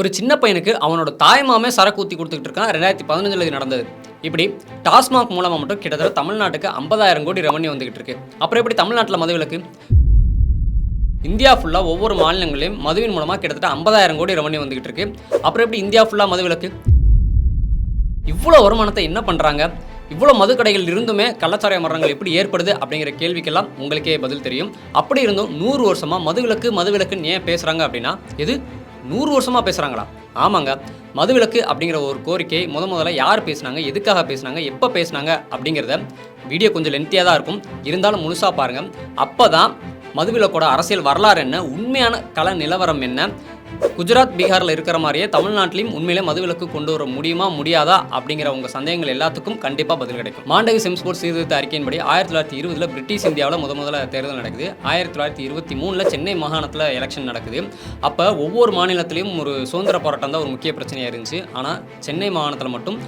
ஒரு சின்ன பையனுக்கு அவனோட தாய்மாமே சரக்கு ஊத்தி குடுத்துக்கிட்டு இருக்கான். 2015ல இது நடந்தது. இப்படி டாஸ்மாக் மூலமா மட்டும் கிட்டத்தட்ட தமிழ்நாட்டுக்கு 50,000 கோடி ரெவென்யூ வந்துகிட்டு இருக்கு. அப்புறம் எப்படி தமிழ்நாட்டுல மதுவிலக்கு? இந்தியா ஃபுல்லா ஒவ்வொரு மாநிலங்களிலும் மதுவின் மூலமா கிட்டத்தட்ட 50,000 கோடி ரெவென்யூ வந்துகிட்டு இருக்கு. அப்புறம் எப்படி இந்தியா ஃபுல்லா மதுவிலக்கு? இவ்வளோ வருமானத்தை என்ன பண்றாங்க? இவ்வளோ மதுக்கடைகள் இருந்துமே கள்ளச்சாராய மரணங்கள் எப்படி ஏற்படுது அப்படிங்கிற கேள்விக்கெல்லாம் உங்களுக்கே பதில் தெரியும். அப்படி இருந்தும் 100 வருஷமா மதுவிலக்கு மதுவிலக்குன்னு ஏன் பேசுறாங்க அப்படின்னா, எது 100 வருஷமா பேசுறாங்களா? ஆமாங்க. மதுவிலக்கு அப்படிங்கிற ஒரு கோரிக்கையை முதல்ல யார் பேசினாங்க, எதுக்காக பேசினாங்க, எப்போ பேசினாங்க அப்படிங்கிறத வீடியோ கொஞ்சம் லென்த்தியாக தான் இருக்கும். இருந்தாலும் முழுசா பாருங்க. அப்பதான் மதுவிலக்கோட அரசியல் வரலாறு என்ன, உண்மையான கள நிலவரம் என்ன, குஜராத் பீகாரில் இருக்கிற மாதிரியே தமிழ்நாட்டிலையும் உண்மையிலே மதுவிலக்கு கொண்டு வர முடியுமா முடியாதா அப்படிங்கிற உங்கள் சந்தேகங்கள் எல்லாத்துக்கும் கண்டிப்பாக பதில் கிடைக்கும். மாண்டவி செம்ஸ்போர்ட் சீர்திருத்த அறிக்கையின்படி 1920 பிரிட்டிஷ் இந்தியாவில் முதல்ல தேர்தல் நடக்குது. 1923 சென்னை மாகாணத்தில் எலெக்ஷன் நடக்குது. அப்போ ஒவ்வொரு மாநிலத்திலையும் ஒரு சுதந்திர போராட்டம் தான் ஒரு முக்கிய பிரச்சனையாக இருந்துச்சு. ஆனால் சென்னை மாகாணத்தில் மட்டும்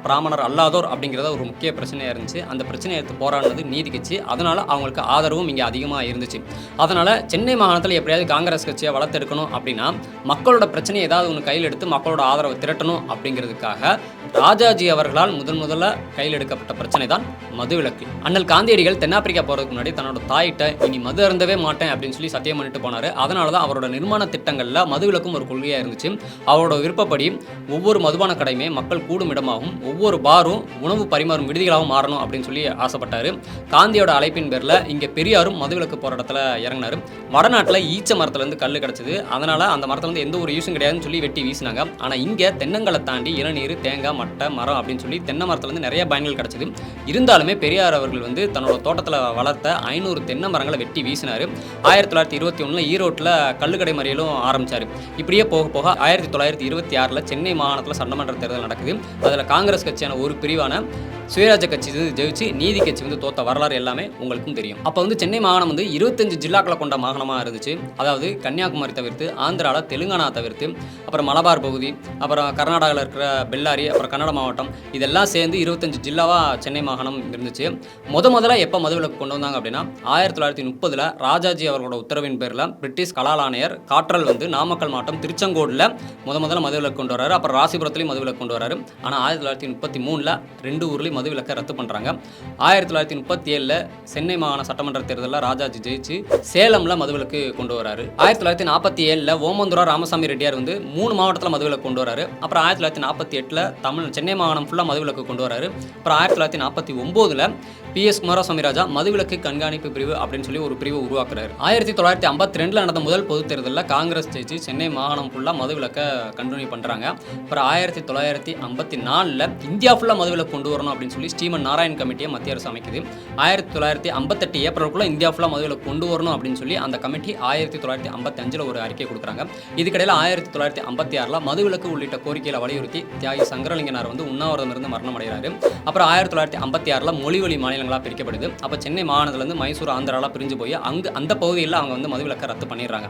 பிராமணர் அல்லாதோர் அப்படிங்கிறத ஒரு முக்கிய பிரச்சனையாக இருந்துச்சு. அந்த பிரச்சனையை எடுத்து போராடினது நீதி கட்சி. அதனால் அவங்களுக்கு ஆதரவும் இங்கே அதிகமாக இருந்துச்சு. அதனால் சென்னை மாகாணத்தில் எப்படியாவது காங்கிரஸ் கட்சியை வளர்த்தெடுக்கணும் அப்படின்னா மக்களோட பிரச்சனையை ஏதாவது ஒன்று கையில் எடுத்து மக்களோட ஆதரவை திரட்டணும் அப்படிங்கிறதுக்காக ராஜாஜி அவர்களால் முதல்ல கையில் எடுக்கப்பட்ட பிரச்சனை தான் மதுவிலக்கு. அண்ணல் காந்தியடிகள் தென்னாப்பிரிக்கா போகிறதுக்கு முன்னாடி தன்னோட தாயிட்ட இனி மது அருந்தவே மாட்டேன் அப்படின்னு சொல்லி சத்தியம் பண்ணிட்டு போனார். அதனால தான் அவரோட நிர்மாண திட்டங்களில் மதுவிலக்கும் ஒரு கொள்கையாக இருந்துச்சு. அவரோட விருப்பப்படி ஒவ்வொரு மதுபான கடையுமே மக்கள் கூடும் இடமாகவும் ஒவ்வொரு பாரும் உணவு பரிமாறும் விடுதிகளாகவும் மாறணும் அப்படின்னு சொல்லி ஆசைப்பட்டார். காந்தியோட அழைப்பின் பேரில் இங்கே பெரியாரும் மதுவிலக்கு போராட்டத்தில் இறங்கினார். வடநாட்டில் ஈச்ச மரத்துலேருந்து கல் கிடச்சிது. அதனால் அந்த மரத்தில் வந்து எந்த ஒரு யூஸும் கிடையாதுன்னு சொல்லி வெட்டி வீசினாங்க. ஆனால் இங்கே தென்னங்களை தாண்டி இளநீர், தேங்காய், மட்டை, மரம் அப்படின்னு சொல்லி தென்னை மரத்துலேருந்து நிறைய பயன்கள் கிடச்சிது. இருந்தாலுமே பெரியார் அவர்கள் வந்து தன்னோட தோட்டத்தில் வளர்த்த 500 தென்னை மரங்களை வெட்டி வீசினார். 1921 ஈரோட்டில் கல்லுக்கடை மறியலும் ஆரம்பித்தார். இப்படியே போக போக 1926 சென்னை மாகாணத்தில் சட்டமன்ற தேர்தல் நடக்குது. அதில் காங்கிரஸ் கட்சியான ஒரு பிரிவான சுயராஜ்ய கட்சி ஜெயிச்சு நீதி கட்சி வந்து தோத்த வரலாறு எல்லாமே உங்களுக்கும் தெரியும். அப்போ வந்து சென்னை மாகாணம் வந்து 25 ஜில்லாக்களை கொண்ட மாகாணமாக இருந்துச்சு. அதாவது கன்னியாகுமரி தவிர்த்து ஆந்திராவில் தெலுங்கானா தவிர்த்து அப்புறம் மலபார் பகுதி, அப்புறம் கர்நாடகாவில் இருக்கிற பெல்லாரி, அப்புறம் கன்னட மாவட்டம், இதெல்லாம் சேர்ந்து 25 ஜில்லாவாக சென்னை மாகாணம் இருந்துச்சு. முதல்ல எப்போ மதுவிலக்கு கொண்டு வந்தாங்க அப்படின்னா 1930 ராஜாஜி அவர்களோட உத்தரவின் பேரில் பிரிட்டிஷ் கலால் ஆணையர் காற்றல் வந்து நாமக்கல் மாவட்டம் திருச்செங்கோடில் முதல்ல மதுவிலக்கு கொண்டு வராரு. அப்புறம் ராசிபுரத்துலையும் மதுவிலக்கு கொண்டு வராரு. ஆனால் 1933 2 ஊர்லேயும் மதுவிலக்கை ரத்து பண்ணுறாங்க. 1937 சென்னை மாகாண சட்டமன்ற தேர்தலில் ராஜாஜி ஜெயிச்சு சேலமில் மதுவிலக்கு கொண்டு வராரு. 1947 ஓமந்துரா ராமசாமி ரெட்டியார் வந்து 3 மாவட்டத்தில் மதுவிலக்கு கொண்டு வராரு. அப்புறம் 1948 சென்னை மாகாணம் ஃபுல்லாக மதுவிலக்கு கொண்டு வராரு. அப்புறம் 1949 PS குமாரசாமி ராஜா மதுவிலக்கு கண்காணிப்பு பிரிவு அப்படின்னு சொல்லி ஒரு பிரிவு உருவாக்குறாரு. 1952 நடந்த முதல் பொது தேர்தலில் காங்கிரஸ் ஜெயிச்சு சென்னை மாகாணம் ஃபுல்லாக மதுவிலக்கை கண்டினியூ பண்ணுறாங்க. அப்புறம் 1954 இந்தியா ஃபுல்லாக மதுவிலக்கு கொண்டு வரணும் அப்படின்னு சொல்லி ஸ்ரீமன் நாராயண் கமிட்டியை மத்திய அரசு அமைக்குது. 1958 ஏப்ரலுக்குள்ள இந்தியா ஃபுல்லாக மதுவிலக்கு கொண்டு வரணும் அப்படின்னு சொல்லி அந்த கமிட்டி 1955 ஒரு அறிக்கை கொடுக்குறாங்க. இதுக்கிடையில் 1956 மதுவிலக்கு உள்ளிட்ட கோரிக்கைகளை வலியுறுத்தி தியாகி சங்கரலிங்கனார் வந்து உண்ணாவிரதம் இருந்து மரணம் அடைகிறாரு. அப்புறம் 1956 மொழிவழி மாநிலங்களாக பிரிக்கப்படுது. அப்போ சென்னை மாகாணத்துலேருந்து மைசூர், ஆந்திராலாம் பிரிஞ்சு போய் அந்த பகுதியில் அவங்க வந்து மதுவிலக்கை ரத்து பண்ணிடுறாங்க.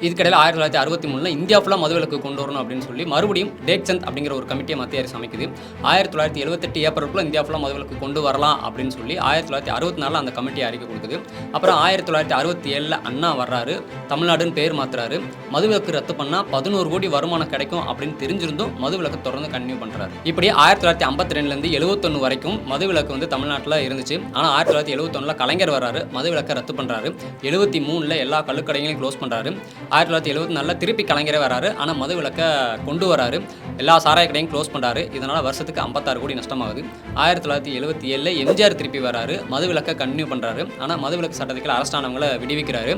இதுக்கிடையில் 1963 இந்தியா ஃபுல்லாக மதுவிலக்கு கொண்டு வரணும் அப்படின்னு சொல்லி மறுபடியும் டேக்சந்த் அப்படிங்கிற ஒரு கமிட்டியை மத்திய அரசு அமைக்குது. 1978 ஏப்ரலுக்குள்ள இந்தியா ஃபுல்லாக மதுவிலக்கு கொண்டு வரலாம் அப்படின்னு சொல்லி 1964 அந்த கமிட்டி அறிக்கை கொடுக்குது. அப்புறம் 1967 அண்ணா வர்றாரு, தமிழ்நாடுன்னு பேர் மாத்துறாரு. மதுவிலக்கு ரத்து பண்ணால் 11 கோடி வருமானம் கிடைக்கும் அப்படின்னு தெரிஞ்சிருந்தும் மதுவிலக்கு தொடர்ந்து கண்டினியூ பண்ணுறாரு. இப்படி 1952 71 வரைக்கும் மதுவிலக்கு வந்து தமிழ்நாட்டில் இருந்துச்சு. ஆனால் 1971 கலைஞர் வர்றாரு, மதுவிலக்கை ரத்து பண்ணுறாரு. 73 எல்லா கள்ளுக்கடைகளையும் க்ளோஸ் பண்ணுறாரு. 1974 திருப்பி கலைஞரே வராரு, ஆனால் மதுவிலக்கை கொண்டு வராரு. எல்லா சாராய கடையும் க்ளோஸ் பண்ணுறாரு. இதனால் வருஷத்துக்கு 56 கோடி நஷ்டமாகுது. 1977 எம்ஜிஆர் திருப்பி வராரு, மதுவிலக்கை கண்டினியூ பண்ணுறாரு. ஆனால் மதுவிலக்கு சட்டத்துக்கு அரெஸ்ட் ஆனவங்களை விடுவிக்கிறாரு.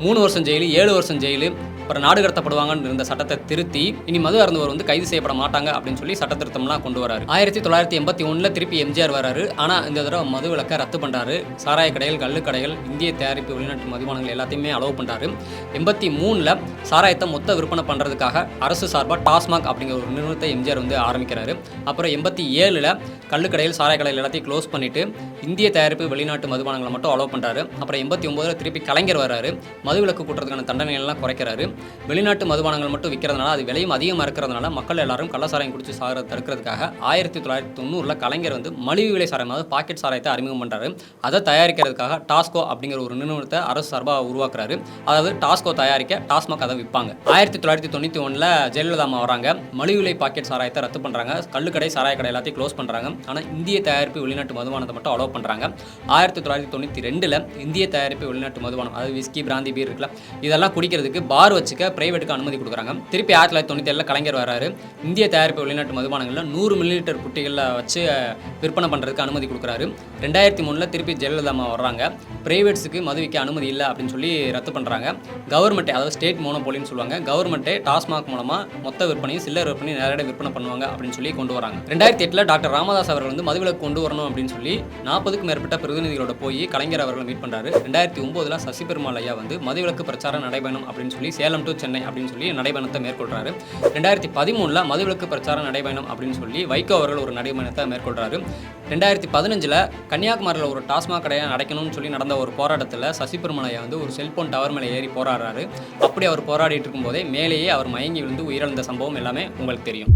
3 வருஷம் ஜெயிலு, 7 வருஷம் ஜெயிலு, அப்புறம் நாடு கடத்தப்படுவாங்கன்னு இருந்த சட்டத்தை திருத்தி இனி மது அருந்தவர் வந்து கைது செய்யப்பட மாட்டாங்க அப்படின்னு சொல்லி சட்ட திருத்தம்லாம் கொண்டு வராரு. 1981 திருப்பி எம்ஜிஆர் வராரு, ஆனால் இந்த தடவை மதுவிலக்கை ரத்து பண்ணுறாரு. சாராய கடைகள், கள்ளு கடைகள், இந்திய தயாரிப்பு வெளிநாட்டு மதுபானங்கள் எல்லாத்தையுமே அலோவ் பண்ணுறாரு. 83 சாராயத்தை மொத்த விற்பனை பண்ணுறதுக்காக அரசு சார்பாக டாஸ்மாக் அப்படிங்கிற ஒரு நிறுவனத்தை எம்ஜிஆர் வந்து ஆரம்பிக்கிறாரு. அப்புறம் 87 கள்ளுக்கடையில், சாராய கடைகள் எல்லாத்தையும் க்ளோஸ் பண்ணிவிட்டு இந்திய தயாரிப்பு வெளிநாட்டு மதுபானங்களை மட்டும் அலோவ் பண்ணுறாரு. அப்புறம் 89 திருப்பி கலைஞர் வராரு. மதுவிலக்கு கூட்டுறதுக்கான தண்டனைகள்லாம் குறைக்கிறாரு. வெளிநாட்டு மதுபானங்கள் மட்டும் விற்கிறதுனால அது விலையும் அதிகமாக இருக்கிறதுனால மக்கள் எல்லாரும் கள்ளசாராயம் குடிச்சு சாகிறத தடுக்கிறதுக்காக 1990 கலைஞர் வந்து மலிவு விலை சாராயம், அதாவது பாக்கெட் சாராயத்தை அறிமுகம் பண்ணுறாரு. அதை தயாரிக்கிறதுக்காக டாஸ்கோ அப்படிங்கிற ஒரு நிறுவனத்தை அரசு சார்பாக உருவாக்குறாரு. அதாவது டாஸ்கோ தயாரிக்க டாஸ்மாக் அதை விற்பாங்க. 1991 ஜெயலலிதா அம்மா வராங்க. மலிவு விலை பாக்கெட் சாராயத்தை ரத்து பண்ணுறாங்க. கள்ளுக்கடை, சாராய கடை எல்லாத்தையும் க்ளோஸ் பண்ணுறாங்க. ஆனால் இந்திய தயாரிப்பு வெளிநாட்டு மதுபானத்தை மட்டும் அலோவ் பண்ணுறாங்க. 1992 இந்திய தயாரிப்பு வெளிநாட்டு மதுபானம், அதாவது விஸ்கி, பிராந்தி, பீர் இருக்குல்ல, இதெல்லாம் குடிக்கிறதுக்கு பார் வச்சுக்க பிரைவேட்டுக்கு அனுமதி கொடுக்குறாங்க. திருப்பி 1997 கலைஞர் வராரு. இந்திய தயாரிப்பு வெளிநாட்டு மதுபானங்களில் 100 மில்லிலிட்டர் புட்டிகளில் வச்சு விற்பனை பண்ணுறதுக்கு அனுமதி கொடுக்குறாரு. 2003 திருப்பி ஜெயலலிதா அம்மா வர்றாங்க. பிரைவேட்ஸுக்கு மது விற்க அனுமதி இல்லை அப்படின்னு சொல்லி ரத்து பண்ணுறாங்க. கவர்மெண்ட்டே, அதாவது ஸ்டேட் மோனோபோலின்னு சொல்லுவாங்க, கவர்மெண்ட்டே டாஸ்மாக் மூலமாக மொத்த விற்பனையும் சில்லறை விற்பனையும் நேரடியாக விற்பனை பண்ணுவாங்க அப்படின்னு சொல்லி கொண்டு வராங்க. 2008 டாக்டர் ராமதாஸ் அவர்கள் வந்து மதுவிலக்கு கொண்டு வரணும் அப்படின்னு சொல்லி 40க்கும் மேற்பட்ட பிரதிநிதிகளோட போய் கலைஞர் அவர்களை மீட் பண்ணுறாரு. 2009 சசி பெருமாள் ஐயா வந்து மதுவிலக்கு பிரச்சார நடைபயணம் அப்படின்னு சொல்லி சேலம் டு சென்னை அப்படின்னு சொல்லி நடைபயணத்தை மேற்கொள்றாரு. 2013 மதுவிலக்கு பிரச்சார நடைபயணம் அப்படின்னு சொல்லி வைகோ அவர்கள் ஒரு நடைபயணத்தை மேற்கொள்றாரு. 2015 கன்னியாகுமரியில் ஒரு டாஸ்மாக் கடையை அடைக்கணும்னு சொல்லி நடந்த ஒரு போராட்டத்தில் சசி பெருமாள் ஐயா வந்து ஒரு செல்போன் டவர் மேலே ஏறி போராடுறாரு. அப்படி அவர் போராடிட்டு இருக்கும்போதே மேலேயே அவர் மயங்கி விழுந்து உயிரிழந்த சம்பவம் எல்லாமே உங்களுக்கு தெரியும்.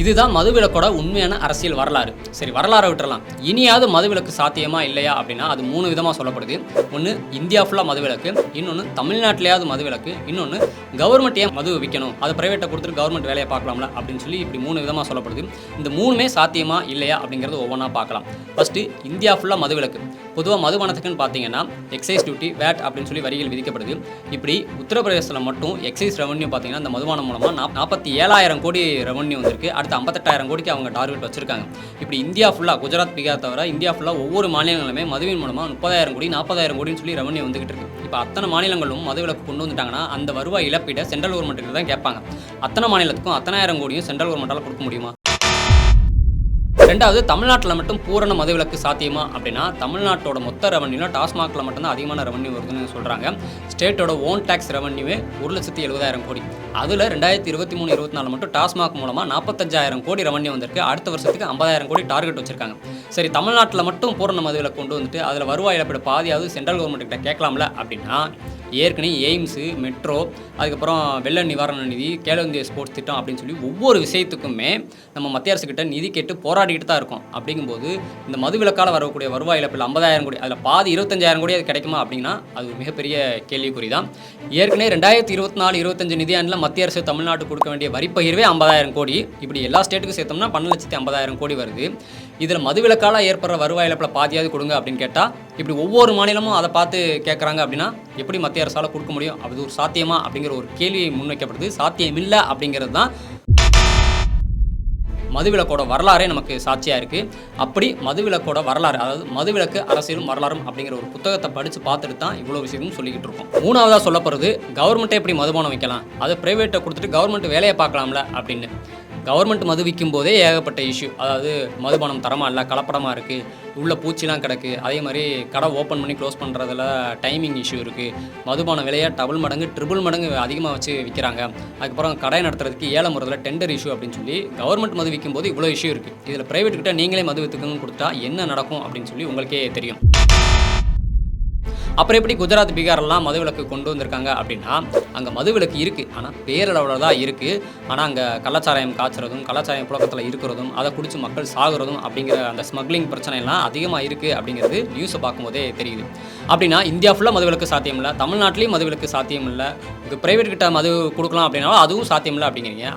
இதுதான் மதுவிலக்கோட உண்மையான அரசியல் வரலாறு. சரி, வரலாறை விட்டுறலாம். இனியாவது மதுவிலக்கு சாத்தியமா இல்லையா அப்படின்னா அது 3 விதமாக சொல்லப்படுது. ஒன்று இந்தியா ஃபுல்லாக மதுவிலக்கு, இன்னொன்று தமிழ்நாட்டிலேயாவது மதுவிலக்கு, இன்னொன்று கவர்மெண்ட் ஏன் மது விற்கணும், அதை பிரைவேட்டை கொடுத்துட்டு கவர்மெண்ட் வேலையை பார்க்கலாம்ல அப்படின்னு சொல்லி இப்படி 3 விதமாக சொல்லப்படுது. இந்த 3மே சாத்தியமா இல்லையா அப்படிங்கிறது ஒவ்வொன்றா பார்க்கலாம். ஃபஸ்ட்டு இந்தியா ஃபுல்லாக மதுவிலக்கு. பொதுவாக மதுபானத்துக்குன்னு பார்த்தீங்கன்னா எக்ஸைஸ் டியூட்டி, வேட் அப்படின்னு சொல்லி வரிகள் விதிக்கப்படுது. இப்படி உத்தரப்பிரதேசத்தில் மட்டும் எக்ஸைஸ் ரெவன்யூ பார்த்தீங்கன்னா இந்த மதுபானம் மூலமாக 47,000 கோடி ரெவன்யூ வந்திருக்கு. அடுத்து 58,000 கோடிக்கு அவங்க டார்கெட் வச்சிருக்காங்க. இப்படி இந்தியா ஃபுல்லாக, குஜராத், பீகார் தவிர இந்தியா ஃபுல்லாக ஒவ்வொரு மாநிலங்களுமே மதுவின் மூலமாக 30,000 கோடி 40,000 கோடின்னு சொல்லி ரெவன்யூ வந்துகிட்டு இருக்கு. இப்போ அத்தனை மாநிலங்களும் மதுவிலக்கு கொண்டு வந்துட்டாங்கன்னா அந்த வருவாய் இழப்பீடை சென்ட்ரல் கவர்மெண்ட்டுக்கு தான் கேட்பாங்க. அத்தனை மாநிலத்துக்கும் 10,000 கோடியும் சென்ட்ரல் கவர்மெண்ட்டால் கொடுக்க முடியுமா? ரெண்டாவது, தமிழ்நாட்டில் மட்டும் பூரண மதுவிலக்கு சாத்தியமா அப்படின்னா தமிழ்நாட்டோட மொத்த ரெவன்யூல டாஸ்மாகில் மட்டும்தான் அதிகமான ரெவன்யூ வருதுன்னு சொல்கிறாங்க. ஸ்டேட்டோட ஓன் டேக்ஸ் ரெவன்யூவே 1,70,000 கோடி. அதில் 2023-24 மட்டும் டாஸ்மாக் மூலமாக 45,000 கோடி ரெவன்யூ வந்திருக்கு. அடுத்த வருஷத்துக்கு 50,000 கோடி டார்கெட் வச்சிருக்காங்க. சரி, தமிழ்நாட்டில் மட்டும் பூரண மதுவிலக்கு கொண்டு வந்துட்டு அதில் வருவாய் இழப்பீடு பாதியாவது சென்ட்ரல் கவர்மெண்ட் கிட்ட கேட்கலாம்ல அப்படின்னா ஏற்கனவே எய்ம்ஸு, மெட்ரோ, அதுக்கப்புறம் வெள்ள நிவாரண நிதி, கேலோ இந்தியா ஸ்போர்ட்ஸ் திட்டம் அப்படின்னு சொல்லி ஒவ்வொரு விஷயத்துக்குமே நம்ம மத்திய அரசுக்கிட்ட நிதி கேட்டு போராடிக்கிட்டு தான் இருக்கோம். அப்படிங்கும்போது இந்த மதுவிலக்கால் வரக்கூடிய வருவாய் இழப்பில் 50,000 கோடி, அதில் பாதி 25,000 கோடி அது கிடைக்குமா அப்படின்னா அது ஒரு மிகப்பெரிய கேள்விக்குறி தான். ஏற்கனவே 2024-25 நிதியாண்டில் மத்திய அரசு தமிழ்நாட்டுக்கு கொடுக்க வேண்டிய வரிப்பகிர்வே 50,000 கோடி. இப்படி எல்லா ஸ்டேட்டுக்கும் சேர்த்தோம்னா 12,50,000 கோடி வருது. இதில் மதுவிலக்கால் ஏற்படுற வருவாய் இழப்பில் பாதியாவது கொடுங்க அப்படின்னு கேட்டால் இப்படி ஒவ்வொரு மாநிலமும் அதை பார்த்து கேட்குறாங்க அப்படின்னா எப்படி மத்திய அரசால் கொடுக்க முடியும்? அது ஒரு சாத்தியமா அப்படிங்கிற ஒரு கேள்வி முன்வைக்கப்படுது. சாத்தியமில்லை அப்படிங்கிறது தான் மதுவிலக்கோட வரலாறே நமக்கு சாட்சியாக இருக்குது. அப்படி மதுவிலக்கோட வரலாறு, அதாவது மதுவிலக்கு அரசியலும் வரலாறும் அப்படிங்கிற ஒரு புத்தகத்தை படித்து பார்த்துட்டு தான் இவ்வளோ விஷயமும் சொல்லிக்கிட்டு இருக்கோம். மூணாவதாக சொல்லப்படுறது கவர்மெண்ட்டே எப்படி மதுபானம் வைக்கலாம், அதை ப்ரைவேட்டை கொடுத்துட்டு கவர்மெண்ட் வேலையை பார்க்கலாம்ல அப்படின்னு. கவர்மெண்ட் மது விற்கும் போதே ஏகப்பட்ட இஷ்யூ, அதாவது மதுபானம் தரமாக இல்லை, கலப்படமாக இருக்குது, உள்ள பூச்சிலாம் கிடக்கு, அதே மாதிரி கடை ஓப்பன் பண்ணி க்ளோஸ் பண்ணுறதுல டைமிங் இஷ்யூ இருக்குது, மதுபான விலையை டபுள் மடங்கு ட்ரிபிள் மடங்கு அதிகமாக வச்சு விற்கிறாங்க, அதுக்கப்புறம் கடை நடத்துறதுக்கு ஏலம் முறையில் டெண்டர் இஷ்யூ அப்படின்னு சொல்லி கவர்மெண்ட் மது விற்கும் போது இவ்வளோ இஷ்யூ இருக்குது. இதில் ப்ரைவேட்டுக்கிட்ட நீங்களே மது விற்றுக்கணும்னு கொடுத்தா என்ன நடக்கும் அப்படின்னு சொல்லி உங்களுக்கே தெரியும். அப்புறம் எப்படி குஜராத், பீகாரெல்லாம் மதுவிலக்கு கொண்டு வந்திருக்காங்க அப்படின்னா அங்கே மதுவிலக்கு இருக்குது, ஆனால் பேரளவில் தான் இருக்குது. ஆனால் அங்கே கள்ளச்சாராயம் காய்ச்சறதும், கள்ளச்சாராயம் புழக்கத்தில் இருக்கிறதும், அதை குடித்து மக்கள் சாகுறதும் அப்படிங்கிற அந்த ஸ்மக்லிங் பிரச்சனைலாம் அதிகமாக இருக்குது அப்படிங்கிறது நியூஸை பார்க்கும்போதே தெரியுது. அப்படின்னா இந்தியா ஃபுல்லாக மதுவிலக்கு சாத்தியம் இல்லை, தமிழ்நாட்டிலையும் மதுவிலக்கு சாத்தியம் இல்லை, ப்ரைவேட் கிட்ட மது கொடுக்கலாம் அப்படின்னாலும் அதுவும் சாத்தியம் இல்லை அப்படிங்கிறீங்க.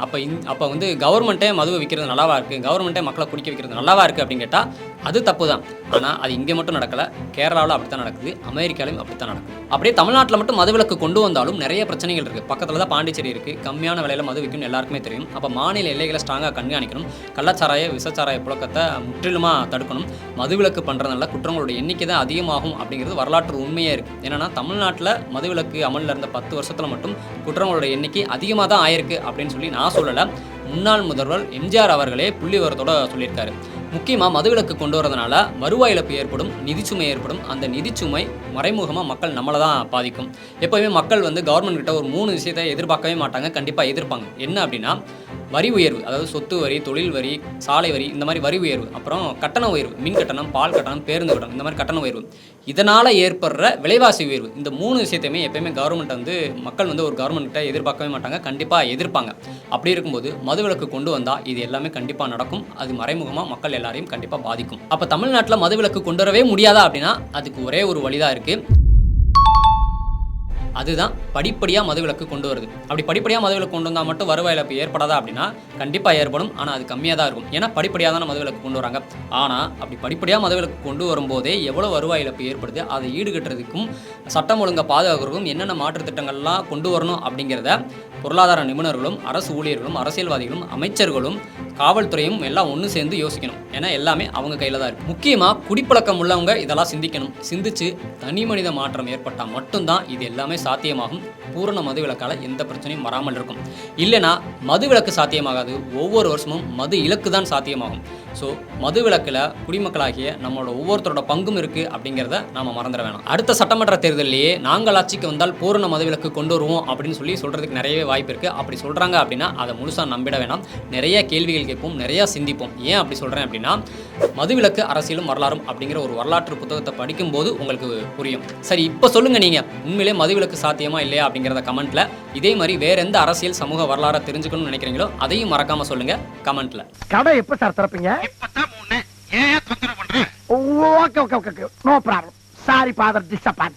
அப்போ வந்து கவர்மெண்ட்டே மதுவை விற்கிறது நல்லாவா இருக்குது, கவர்மெண்ட்டே மக்களை குடிக்க வைக்கிறது நல்லாவா இருக்குது அப்படின்னு கேட்டால் அது தப்பு தான். ஆனால் அது இங்கே மட்டும் நடக்கலை, கேரளாவில் அப்படி தான் நடக்குது, அமெரிக்காலையும் அப்படி தான் நடக்குது. அப்படியே தமிழ்நாட்டில் மட்டும் மதுவிலக்கு கொண்டு வந்தாலும் நிறைய பிரச்சனைகள் இருக்குது. பக்கத்தில் தான் பாண்டிச்சேரி இருக்குது, கம்மியான விலையில் மது விற்கும்னு எல்லாருக்குமே தெரியும். அப்போ மாநில எல்லைகளை ஸ்ட்ராங்காக கண்காணிக்கணும், கள்ளச்சாராய விசச்சாராய புழக்கத்தை முற்றிலுமாக தடுக்கணும். மதுவிலக்கு பண்ணுறதுனால குற்றங்களோட எண்ணிக்கை தான் அதிகமாகும் அப்படிங்கிறது வரலாற்று உண்மையே இருக்குது. ஏன்னா தமிழ்நாட்டில் மதுவிலக்கு அமலில் இருந்த 10 வருஷத்தில் மட்டும் குற்றங்களோட எண்ணிக்கை அதிகமாக தான் ஆயிருக்கு அப்படின்னு சொல்லி நான் சொல்லலை, முன்னாள் முதல்வர் எம்ஜிஆர் அவர்களே புள்ளி விவரத்தோட சொல்லியிருக்காரு. முக்கியமாக மதுவிலக்கு கொண்டு வரதுனால வருவாய் இழப்பு ஏற்படும், நிதிச்சுமை ஏற்படும். அந்த நிதிச்சுமை மறைமுகமாக மக்கள் நம்மளை தான் பாதிக்கும். எப்போவுமே மக்கள் வந்து கவர்மெண்ட் கிட்ட ஒரு 3 விஷயத்தை எதிர்பார்க்கவே மாட்டாங்க, கண்டிப்பாக எதிர்ப்பாங்க. என்ன அப்படின்னா வரி உயர்வு, அதாவது சொத்து வரி, தொழில் வரி, சாலை வரி, இந்த மாதிரி வரி உயர்வு, அப்புறம் கட்டண உயர்வு, மின் கட்டணம், பால் கட்டணம், பேருந்து கட்டணம், இந்த மாதிரி கட்டண உயர்வு, இதனால் ஏற்படுற விலைவாசி உயர்வு, இந்த 3 விஷயத்தையுமே எப்பயுமே கவர்மெண்ட் வந்து மக்கள் வந்து ஒரு கவர்மெண்ட்டை எதிர்பார்க்கவே மாட்டாங்க, கண்டிப்பாக எதிர்ப்பாங்க. அப்படி இருக்கும்போது மதுவிலக்கு கொண்டு வந்தால் இது எல்லாமே கண்டிப்பாக நடக்கும். அது மறைமுகமாக மக்கள் எல்லாரையும் கண்டிப்பாக பாதிக்கும். அப்போ தமிழ்நாட்டில் மதுவிலக்கு கொண்டு வரவே முடியாதா அப்படின்னா அதுக்கு ஒரே ஒரு வழிதான் இருக்குது. அதுதான் படிப்படியாக மதுவிலக்கு கொண்டு வருது. அப்படி படிப்படியாக மதுவிலக்கு கொண்டு வந்தால் மட்டும் வருவாய் இழப்பு ஏற்படாதா அப்படின்னா கண்டிப்பாக ஏற்படும். ஆனால் அது கம்மியாக தான் இருக்கும். ஏன்னா படிப்படியாக தானே மதுவிலக்கு கொண்டு வராங்க. ஆனால் அப்படி படிப்படியாக மதுவிலக்கு கொண்டு வரும்போதே எவ்வளோ வருவாய் இழப்பு ஏற்படுது, அதை ஈடுகட்டுறதுக்கும் சட்டம் ஒழுங்கை பாதுகாக்கிறதுக்கும் என்னென்ன மாற்றுத் திட்டங்கள்லாம் கொண்டு வரணும் அப்படிங்கிறத பொருளாதார நிபுணர்களும், அரசு ஊழியர்களும், அரசியல்வாதிகளும், அமைச்சர்களும், காவல்துறையும் எல்லாம் ஒன்று சேர்ந்து யோசிக்கணும். ஏன்னா எல்லாமே அவங்க கையில் தான் இருக்குது. முக்கியமாக குடிப்பழக்கம் உள்ளவங்க இதெல்லாம் சிந்திக்கணும். சிந்திச்சு தனி மனித மாற்றம் ஏற்பட்டால் மட்டும்தான் இது எல்லாமே சாத்தியமாகும். பூரண மதுவிலக்கால் எந்த பிரச்சனையும் வராமல் இருக்கும். இல்லைனா மதுவிலக்கு சாத்தியமாகாது. ஒவ்வொரு வருஷமும் மது இலக்கு தான் சாத்தியமாகும். ஸோ மதுவிலக்கில் குடிமக்களாகிய நம்மளோட ஒவ்வொருத்தரோட பங்கும் இருக்குது அப்படிங்கிறத நாம் மறந்துட வேணாம். அடுத்த சட்டமன்ற தேர்தலிலேயே நாங்கள் ஆட்சிக்கு வந்தால் பூரண மதுவிலக்கு கொண்டு வருவோம் அப்படின்னு சொல்கிறதுக்கு நிறையவே வாய்ப்பு இருக்குது. அப்படி சொல்கிறாங்க அப்படின்னா அதை முழுசாக நம்பிட வேணாம். நிறைய கேள்விகள் கேட்போம், நிறையா சிந்திப்போம். ஏன் அப்படி சொல்கிறேன் அப்படின்னா மதுவிலக்கு அரசியலும் வரலாறும் அப்படிங்கிற ஒரு வரலாற்று புத்தகத்தை படிக்கும்போது உங்களுக்கு புரியும். சரி, இப்போ சொல்லுங்கள், நீங்கள் உண்மையிலே மதுவிலக்கு சாத்தியமா இல்லையா அப்படிங்கிறத கமெண்ட்டில். இதே மாதிரி வேறு எந்த அரசியல் சமூக வரலாறை தெரிஞ்சுக்கணும்னு நினைக்கிறீங்களோ அதையும் மறக்காமல் சொல்லுங்கள் கமெண்ட்டில். கடை எப்போ சார் திறப்பீங்க? இப்பதான் 3. ஏன் தொந்தரவு பண்ற? Okay, no problem. Sorry father disappoint.